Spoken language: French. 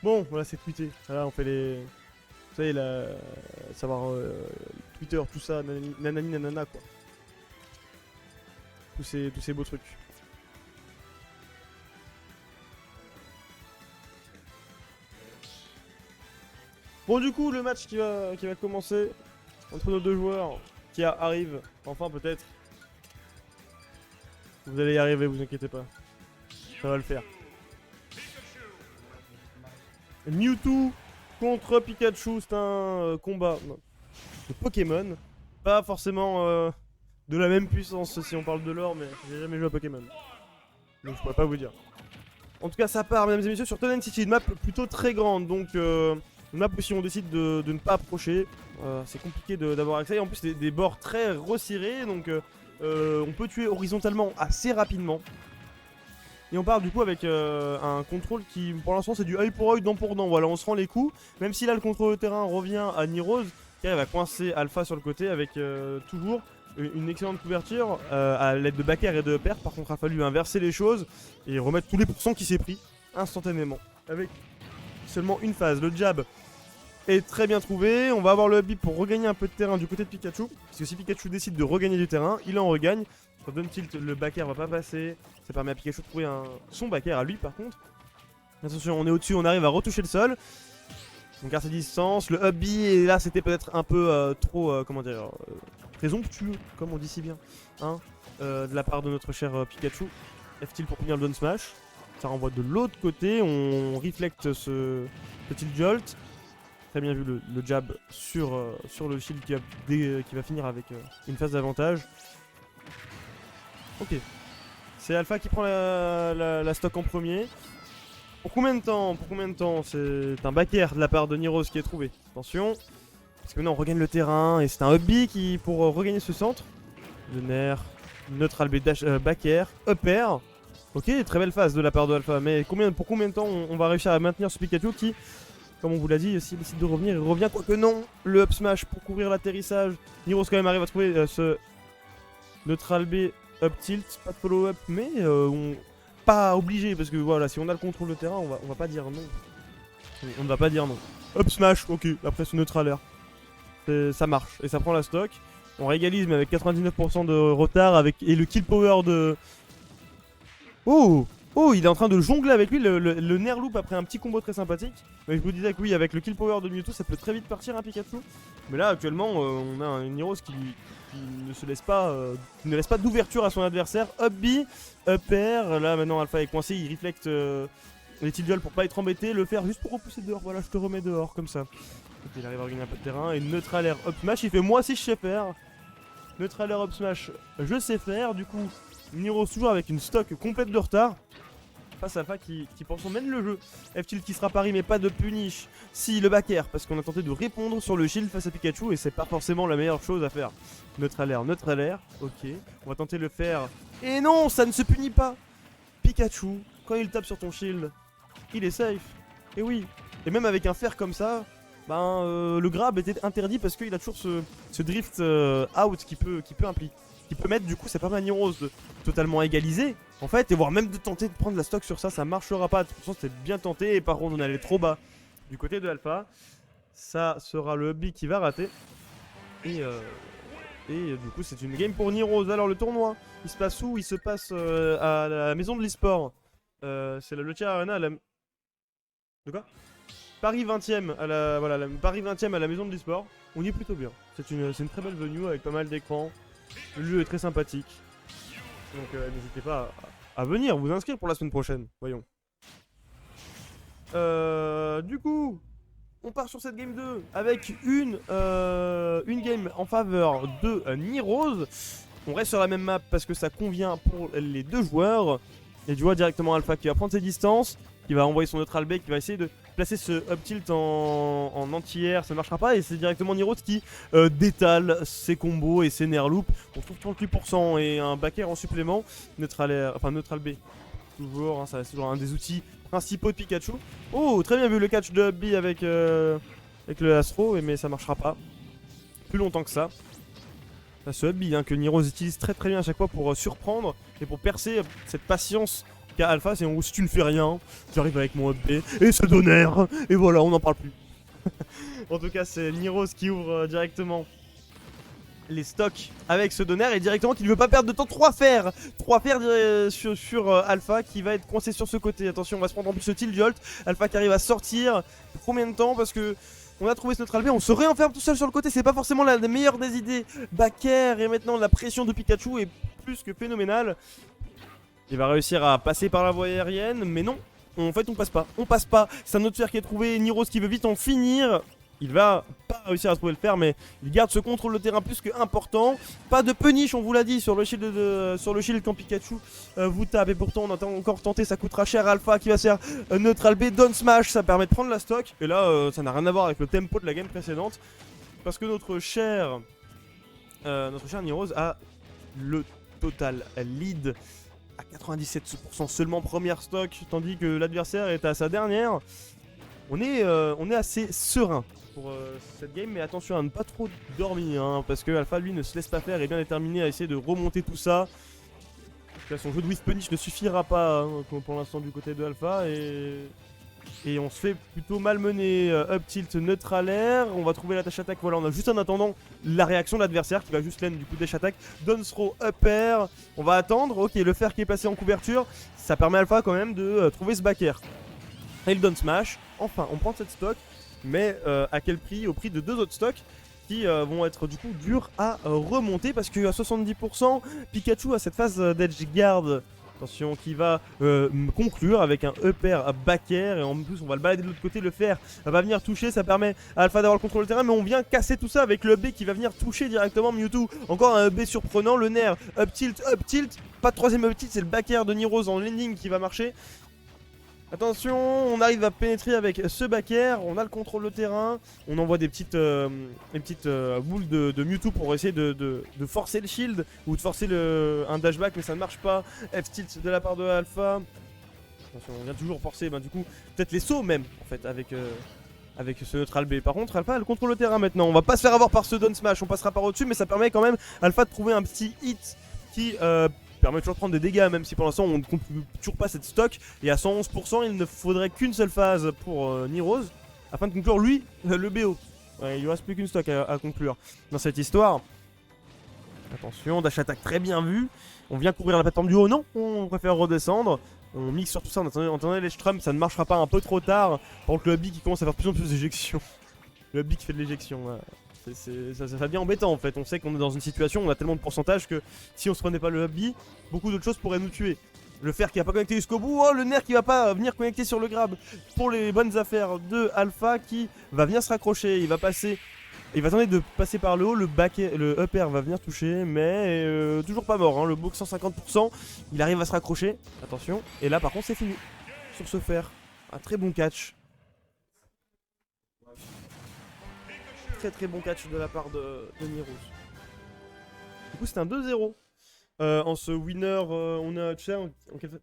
Bon, voilà, c'est tweeté. Là, on fait les... Vous savez, savoir Twitter, tout ça, nanani nanana, quoi. Tous ces beaux trucs. Bon, du coup, le match qui va commencer entre nos deux joueurs qui arrive, enfin peut-être. Vous allez y arriver, vous inquiétez pas. Ça va le faire. Mewtwo contre Pikachu, c'est un combat de Pokémon. Pas forcément de la même puissance si on parle de lore, mais j'ai jamais joué à Pokémon. Donc je pourrais pas vous dire. En tout cas, ça part, mesdames et messieurs, sur Tonen City, une map plutôt très grande. Donc, une map où si on décide de ne pas approcher, c'est compliqué d'avoir accès. Et en plus, des bords très resserrés, donc on peut tuer horizontalement assez rapidement. Et on part du coup avec un contrôle qui, pour l'instant, c'est du œil pour œil, dent pour dent. Voilà, on se rend les coups. Même si là, le contrôle de terrain revient à Nirose, qui arrive à coincer Alpha sur le côté avec toujours une excellente couverture à l'aide de backer et de upper. Par contre, il a fallu inverser les choses et remettre tous les pourcents qui s'est pris instantanément. Avec seulement une phase. Le jab est très bien trouvé. On va avoir le up pour regagner un peu de terrain du côté de Pikachu. Parce que si Pikachu décide de regagner du terrain, il en regagne. Quand Down Tilt, le backer va pas passer. Ça permet à Pikachu de trouver son backer à lui par contre. Attention, on est au-dessus, on arrive à retoucher le sol. On garde sa distance. Le up B, et là c'était peut-être un peu trop, comment dire, présomptueux, comme on dit si bien. Hein, de la part de notre cher Pikachu. F-tilt pour punir le down smash. Ça renvoie de l'autre côté. On reflecte ce petit jolt. Très bien vu le jab sur le shield qui va finir avec une phase d'avantage. Ok. C'est Alpha qui prend la stock en premier. Pour combien de temps? C'est un backer de la part de Nirose qui est trouvé. Attention. Parce que maintenant on regagne le terrain et c'est un up B qui pour regagner ce centre. Le nerf, neutral B dash backer, upper. Ok, très belle phase de la part de Alpha. Mais pour combien de temps on va réussir à maintenir ce Pikachu qui, comme on vous l'a dit, s'il décide de revenir, il revient. Quoique non, le up smash pour couvrir l'atterrissage. Nirose quand même arrive à trouver ce neutral B up tilt, pas de follow up, mais pas obligé parce que voilà, si on a le contrôle de terrain, on va pas dire non. On ne va pas dire non. Up smash, ok, après ce neutral air. Ça marche et ça prend la stock. On régalise mais avec 99% de retard et le kill power de... Oh, il est en train de jongler avec lui le nerf loop après un petit combo très sympathique. Mais je vous disais que oui, avec le kill power de Mewtwo, ça peut très vite partir un Pikachu. Mais là actuellement, on a un Nirose qui ne se laisse pas, qui ne laisse pas d'ouverture à son adversaire. Up B, upper. Là maintenant Alpha est coincé, il reflecte les Tidjol pour pas être embêté, le faire juste pour repousser dehors. Voilà, je te remets dehors comme ça. Il arrive à regagner un peu de terrain et neutral air up smash. Il fait moi aussi je sais faire. Neutral air up smash, je sais faire. Du coup, Nirose toujours avec une stock complète de retard. Face à Alpha qui pourtant mène le jeu. F-tilt qui sera pari mais pas de punish. Si, le backer parce qu'on a tenté de répondre sur le shield face à Pikachu et c'est pas forcément la meilleure chose à faire. Neutral air, ok. On va tenter de le faire. Et non, ça ne se punit pas. Pikachu, quand il tape sur ton shield, il est safe. Et oui. Et même avec un fer comme ça, le grab était interdit parce qu'il a toujours ce drift out qui peut impliquer. Qui peut mettre du coup, c'est pas mal Nirose de totalement égaliser en fait, et voire même de tenter de prendre la stock sur ça marchera pas. De toute façon, c'était bien tenté et par contre, on allait trop bas du côté de Alpha. Ça sera le B qui va rater. Et du coup, c'est une game pour Nirose. Alors, le tournoi, il se passe où? Il se passe à la maison de l'e-sport. C'est le Lucha Arena à la... De quoi? Paris 20ème à la Paris 20ème à la maison de l'e-sport. On y est plutôt bien. C'est une très belle venue avec pas mal d'écrans. Le lieu est très sympathique. Donc n'hésitez pas à venir vous inscrire pour la semaine prochaine. Voyons. Du coup, on part sur cette game 2 avec une game en faveur de Nirose. On reste sur la même map parce que ça convient pour les deux joueurs. Et tu vois directement Alpha qui va prendre ses distances, qui va envoyer son neutral B, qui va essayer de placer ce up tilt en anti-air, ça ne marchera pas. Et c'est directement Nirose qui détale ses combos et ses nerf loop. On trouve 38% et un backer en supplément. Neutral B, toujours, hein, ça reste toujours un des outils principaux de Pikachu. Oh, très bien vu le catch de up B avec le Astro, mais ça marchera pas plus longtemps que ça. Ce up B que Nirose utilise très bien à chaque fois pour surprendre et pour percer cette patience cas Alpha, c'est en gros si tu ne fais rien, j'arrive avec mon up B et ce donner, et voilà, on n'en parle plus. En tout cas, c'est Niros qui ouvre directement les stocks avec ce donner et directement qui ne veut pas perdre de temps. 3 fers sur Alpha qui va être coincé sur ce côté. Attention, on va se prendre en plus le tilt jolt. Alpha qui arrive à sortir. Combien de temps? Parce que on a trouvé ce neutral B, on se réenferme tout seul sur le côté, c'est pas forcément la meilleure des idées. Back air et maintenant la pression de Pikachu est plus que phénoménale. Il va réussir à passer par la voie aérienne, mais non, en fait on passe pas, c'est un autre fer qui est trouvé, Niros qui veut vite en finir. Il va pas réussir à trouver le fer, mais il garde ce contrôle de terrain plus que important. Pas de punish, on vous l'a dit, sur le shield quand Pikachu vous tape. Et pourtant, on a encore tenté, ça coûtera cher. Alpha qui va se faire neutral B, down smash, ça permet de prendre la stock. Et là, ça n'a rien à voir avec le tempo de la game précédente. Parce que notre cher Niros a le total lead à 97% seulement première stock, tandis que l'adversaire est à sa dernière. On est assez serein pour cette game, mais attention à ne pas trop dormir, hein, parce que Alpha lui ne se laisse pas faire et est bien déterminé à essayer de remonter tout ça. Là, son jeu de Whiff Punish ne suffira pas hein, pour l'instant du côté de Alpha et on se fait plutôt malmener. Up tilt neutral air, on va trouver la dash attack. Voilà, on a juste en attendant la réaction de l'adversaire qui va juste lane du coup dash attack. Down throw up air, on va attendre. Ok, le fer qui est passé en couverture, ça permet à Alpha quand même de trouver ce back air. Et le down smash, enfin on prend cette stock, mais à quel prix? Au prix de 2 autres stocks qui vont être du coup durs à remonter parce qu'à 70% Pikachu a cette phase d'edge guard. Attention, qui va conclure avec un up air à back air et en plus on va le balader de l'autre côté, le fer va venir toucher, ça permet à Alpha d'avoir le contrôle du terrain, mais on vient casser tout ça avec le B qui va venir toucher directement Mewtwo. Encore un B surprenant, le nerf up tilt, pas de troisième up tilt, c'est le back air de Niros en landing qui va marcher. Attention, on arrive à pénétrer avec ce back air, on a le contrôle de terrain, on envoie des petites boules de Mewtwo pour essayer de forcer le shield ou de forcer un dashback, mais ça ne marche pas. F-tilt de la part de Alpha. Attention, on vient toujours forcer, du coup, peut-être les sauts même, en fait, avec ce neutral B. Par contre, Alpha a le contrôle de terrain maintenant, on va pas se faire avoir par ce down smash, on passera par au-dessus, mais ça permet quand même Alpha de trouver un petit hit qui permet toujours de prendre des dégâts, même si pour l'instant on ne conclut toujours pas cette stock. Et à 111%, il ne faudrait qu'une seule phase pour Niros afin de conclure lui le BO. Ouais, il lui reste plus qu'une stock à conclure dans cette histoire. Attention, dash attack très bien vu. On vient couvrir la plateforme du haut, non, on préfère redescendre. On mixe sur tout ça, on attendait les Strum, ça ne marchera pas un peu trop tard. Par contre le Hubby qui commence à faire de plus en plus d'éjections. Le Hubby qui fait de l'éjection, ça devient embêtant en fait. On sait qu'on est dans une situation où on a tellement de pourcentage que si on se prenait pas le Hubby, beaucoup d'autres choses pourraient nous tuer. Le fer qui va pas connecter jusqu'au bout, oh le nerf qui va pas venir connecter sur le grab. Pour les bonnes affaires de Alpha qui va venir se raccrocher, il va passer. Il va tenter de passer par le haut, le up air va venir toucher, mais toujours pas mort, hein, le book 150%, il arrive à se raccrocher, attention, et là par contre c'est fini, sur ce fer, un très bon catch. Très bon catch de la part de Niros. Du coup c'est un 2-0. En ce winner, on a, tu sais, en quelque